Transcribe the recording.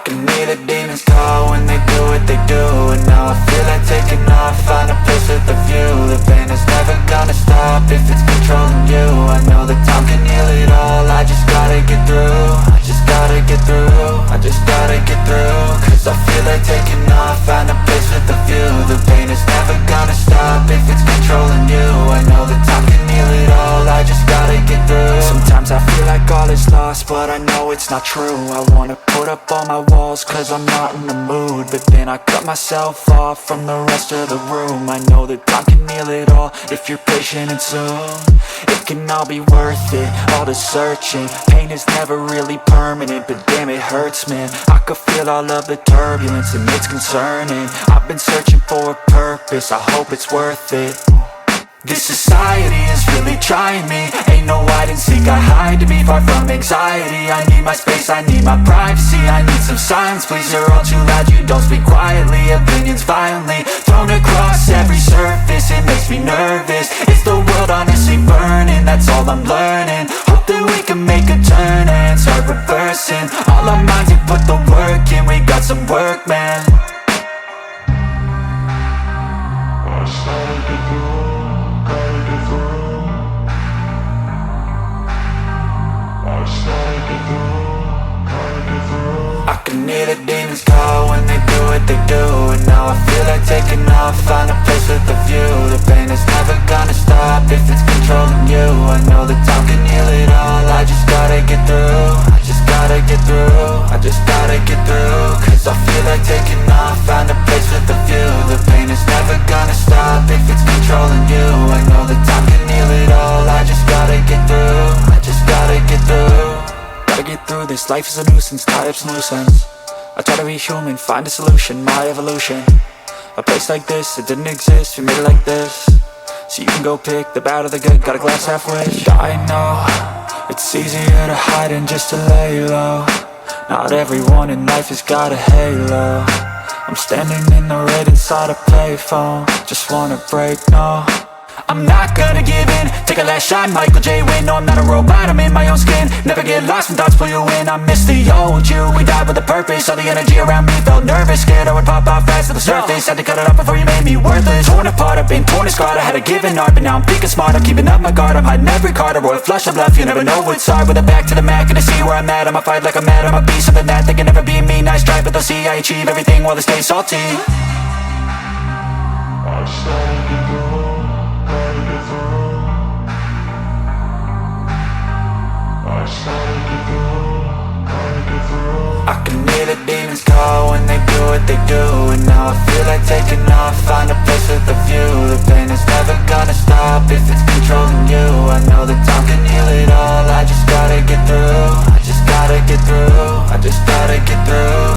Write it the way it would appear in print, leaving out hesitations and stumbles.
can hear the demons call when they do what they do. And now I feel like taking off, find a place with a view. The pain is never gonna stop if it's controlling you. I know that time can heal it all, I just gotta get through. I just gotta get through, I just gotta get through. Cause I feel like taking off, find a place with a view. The pain is never gonna stop if it's controlling you. I know that time can heal it all, I just gotta get through. Sometimes I feel like all is lost, but I know it's not true. I wanna put up all my walls cause I'm not in the mood, but then I cut myself off from the rest of the room. I know that time can heal it all if you're patient and soon it can all be worth it, all the searching. Pain is never really permanent, but damn it hurts, man. I could feel all of the turbulence and it's concerning. I've been searching for a purpose, I hope it's worth it. This society is really trying me. Ain't no hide and seek, I hide to be far from anxiety. I need my space, I need my privacy. I need some silence, please, you're all too loud. You don't speak quietly, opinions violently thrown across every surface. It makes me nervous, is the world honestly burning? That's all I'm learning. Hope that we can make a turn and start reversing all our minds and put the work in. We got some work, man. I can hear the demons call when they do what they do. And now I feel like taking off, find a place with a view. The pain is never gonna stop if it's controlling you. I know that time can heal it all, I just gotta get through. I just gotta get through, I just gotta get through. Cause I feel like taking off, find a place with a view. The pain is never gonna stop if it's controlling you. I know that time can heal it all, I just gotta get through. I just gotta get through. Gotta get through this, life is a nuisance, tie up some loose ends. I try to be human, find a solution, my evolution. A place like this, it didn't exist, we made it like this. So you can go pick the bad or the good, got a glass halfway. I know, it's easier to hide than just to lay low. Not everyone in life has got a halo. I'm standing in the red inside a payphone, just wanna break, no. I'm not gonna give in, take a last shot, Michael J. Win. No, I'm not a robot, I'm in my own skin. Never get lost when thoughts pull you in. I miss the old you, we died with a purpose. All the energy around me felt nervous, scared I would pop out fast to the surface. Had to cut it off before you made me worthless. Torn apart, I've been torn and scarred. I had a given art, but now I'm thinking smart. I'm keeping up my guard, I'm hiding every card. A royal flush of bluff, you never know what's hard. With a back to the mat, gonna see where I'm at. I'ma fight like I'm mad, I'ma be something that they can never be me. Nice try, but they'll see I achieve everything while they stay salty. I started to go. I can hear the demons call when they do what they do. And now I feel like taking off, find a place with a view. The pain is never gonna stop if it's controlling you.